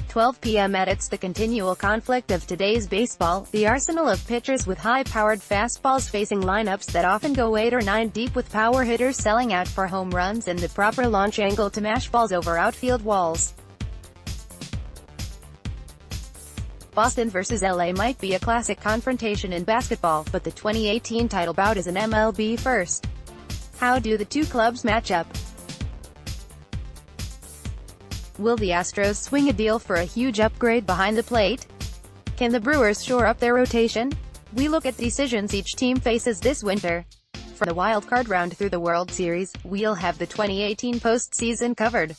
12 p.m. It's the continual conflict of today's baseball, the arsenal of pitchers with high-powered fastballs facing lineups that often go 8 or 9 deep with power hitters selling out for home runs and the proper launch angle to mash balls over outfield walls. Boston vs. LA might be a classic confrontation in basketball, but the 2018 title bout is an MLB first. How do the two clubs match up? Will the Astros swing a deal for a huge upgrade behind the plate? Can the Brewers shore up their rotation? We look at decisions each team faces this winter. From the wild card round through the World Series, we'll have the 2018 postseason covered.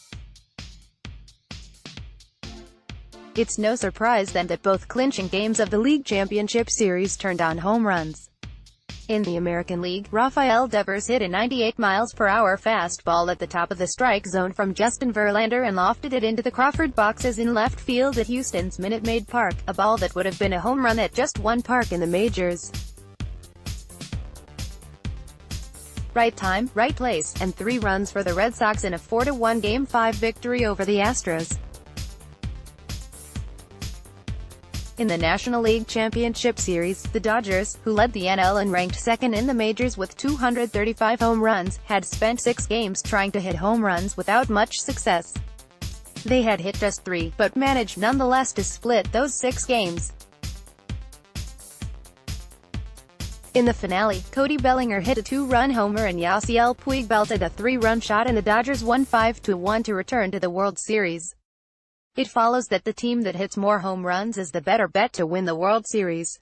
It's no surprise then that both clinching games of the League Championship Series turned on home runs. In the American League, Rafael Devers hit a 98-mile-per-hour fastball at the top of the strike zone from Justin Verlander and lofted it into the Crawford boxes in left field at Houston's Minute Maid Park, a ball that would have been a home run at just one park in the majors. Right time, right place, and 3 runs for the Red Sox in a 4-1 Game 5 victory over the Astros. In the National League Championship Series, the Dodgers, who led the NL and ranked second in the majors with 235 home runs, had spent 6 games trying to hit home runs without much success. They had hit just 3, but managed nonetheless to split those 6 games. In the finale, Cody Bellinger hit a 2-run homer and Yasiel Puig belted a 3-run shot and the Dodgers won 5-1 to return to the World Series. It follows that the team that hits more home runs is the better bet to win the World Series.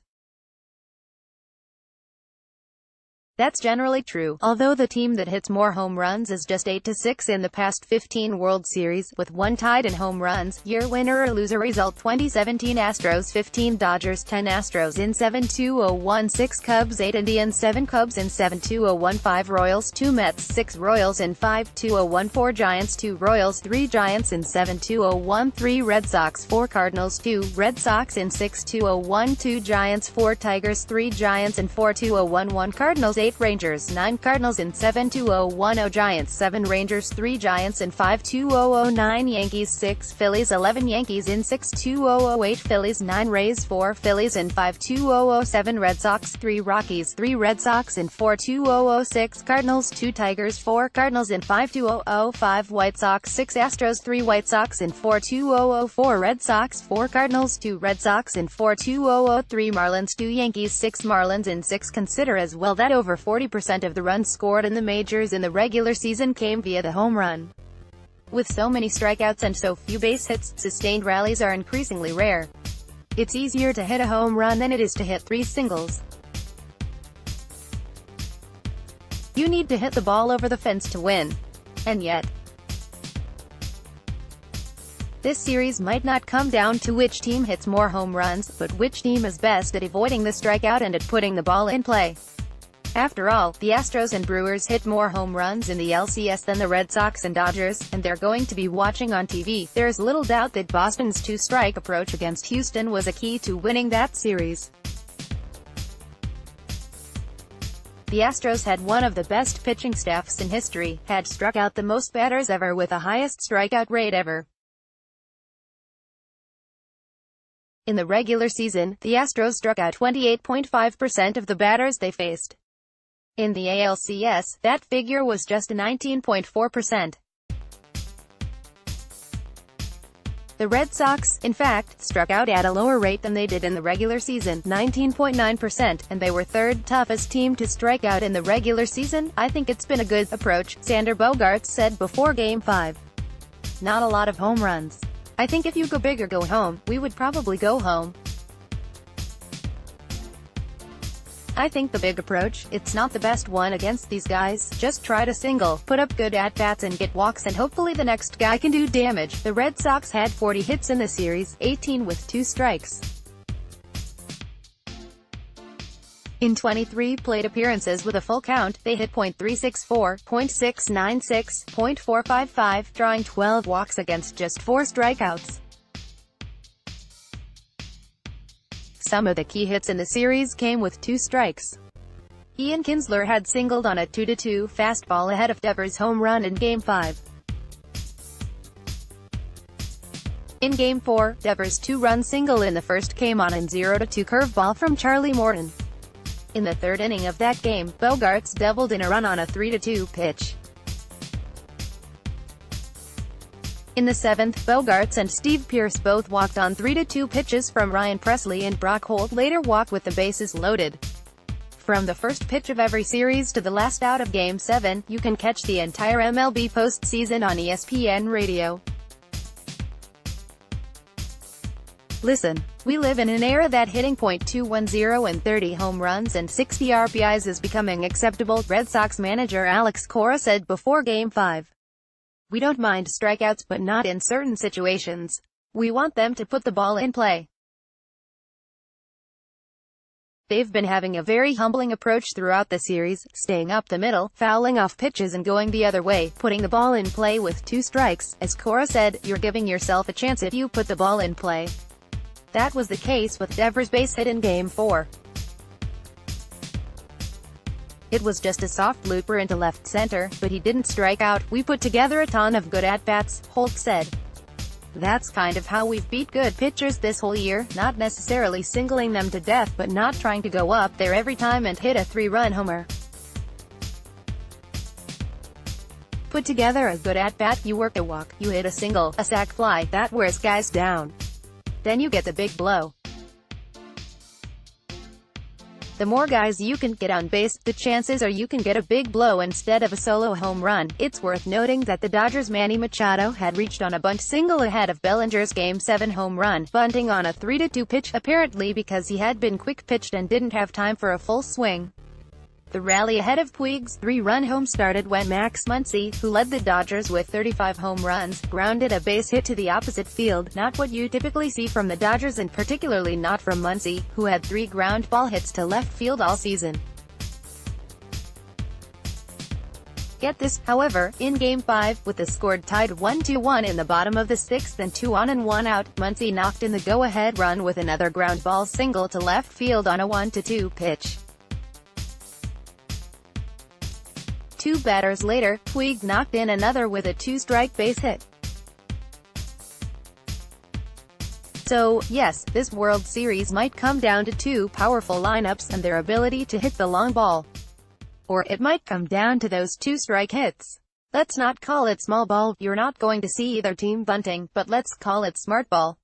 That's generally true, although the team that hits more home runs is just 8-6 in the past 15 World Series, with 1 tied in home runs. Year winner or loser result: 2017 Astros 15, Dodgers 10, Astros in 7-2-0-1, 6 Cubs 8, Indians 7, Cubs in 7-2-0-1, 5 Royals 2, Mets 6, Royals in 5-2-0-1, 4 Giants 2, Royals 3, Giants in 7-2-0-1, 3 Red Sox 4, Cardinals 2, Red Sox in 6-2-0-1, 2 Giants 4, Tigers 3, Giants in 4-2-0-1, 1 Cardinals 8, Rangers 9, Cardinals in 7-2-0-1, 0 Giants 7, Rangers 3, Giants in 5-2-0-9, Yankees 6, Phillies 11, Yankees in 6-2-0-8, Phillies 9, Rays 4, Phillies in 5-2-0-7, Red Sox 3, Rockies 3, Red Sox in 4-2-0-6, Cardinals 2, Tigers 4, Cardinals in 5-2-0-5, White Sox 6, Astros 3, White Sox in 4-2-0-4, Red Sox 4, Cardinals 2, Red Sox in 4-2-0-3, Marlins 2, Yankees 6, Marlins in 6. Consider as well that over 40% of the runs scored in the majors in the regular season came via the home run. With so many strikeouts and so few base hits, sustained rallies are increasingly rare. It's easier to hit a home run than it is to hit 3 singles. You need to hit the ball over the fence to win. And yet, this series might not come down to which team hits more home runs, but which team is best at avoiding the strikeout and at putting the ball in play. After all, the Astros and Brewers hit more home runs in the LCS than the Red Sox and Dodgers, and they're going to be watching on TV. There's little doubt that Boston's 2-strike approach against Houston was a key to winning that series. The Astros had one of the best pitching staffs in history, had struck out the most batters ever with the highest strikeout rate ever. In the regular season, the Astros struck out 28.5% of the batters they faced. In the ALCS, that figure was just 19.4%. The Red Sox, in fact, struck out at a lower rate than they did in the regular season, 19.9%, and they were 3rd toughest team to strike out in the regular season. I think it's been a good approach, Xander Bogaerts said before Game 5. Not a lot of home runs. I think if you go big or go home, we would probably go home. I think the big approach, it's not the best one against these guys. Just try to single, put up good at-bats and get walks and hopefully the next guy can do damage. The Red Sox had 40 hits in the series, 18 with 2 strikes. In 23 plate appearances with a full count, they hit .364, .696, .455, drawing 12 walks against just 4 strikeouts. Some of the key hits in the series came with 2 strikes. Ian Kinsler had singled on a 2-2 fastball ahead of Devers' home run in Game 5. In Game 4, Devers' two-run single in the first came on an 0-2 curveball from Charlie Morton. In the third inning of that game, Bogaerts doubled in a run on a 3-2 pitch. In the seventh, Bogaerts and Steve Pearce both walked on 3-2 pitches from Ryan Presley, and Brock Holt later walked with the bases loaded. From the first pitch of every series to the last out of Game 7, you can catch the entire MLB postseason on ESPN Radio. Listen, we live in an era that hitting .210 and 30 home runs and 60 RBIs is becoming acceptable, Red Sox manager Alex Cora said before Game 5. We don't mind strikeouts, but not in certain situations. We want them to put the ball in play. They've been having a very humbling approach throughout the series, staying up the middle, fouling off pitches and going the other way, putting the ball in play with 2 strikes. As Cora said, you're giving yourself a chance if you put the ball in play. That was the case with Devers' base hit in Game 4. It was just a soft looper into left center, but he didn't strike out. We put together a ton of good at-bats, Holt said. That's kind of how we've beat good pitchers this whole year, not necessarily singling them to death, but not trying to go up there every time and hit a 3-run homer. Put together a good at-bat, you work a walk, you hit a single, a sac fly, that wears guys down. Then you get the big blow. The more guys you can get on base, the chances are you can get a big blow instead of a solo home run. It's worth noting that the Dodgers' Manny Machado had reached on a bunt single ahead of Bellinger's Game 7 home run, bunting on a 3-2 pitch, apparently because he had been quick-pitched and didn't have time for a full swing. The rally ahead of Puig's 3-run home started when Max Muncy, who led the Dodgers with 35 home runs, grounded a base hit to the opposite field, not what you typically see from the Dodgers and particularly not from Muncy, who had 3 ground ball hits to left field all season. Get this, however, in Game 5, with the score tied 1-1 in the bottom of the 6th and 2 on and 1 out, Muncy knocked in the go-ahead run with another ground ball single to left field on a 1-2 pitch. 2 batters later, Puig knocked in another with a 2-strike base hit. So, yes, this World Series might come down to 2 powerful lineups and their ability to hit the long ball. Or it might come down to those 2-strike hits. Let's not call it small ball, you're not going to see either team bunting, but let's call it smart ball.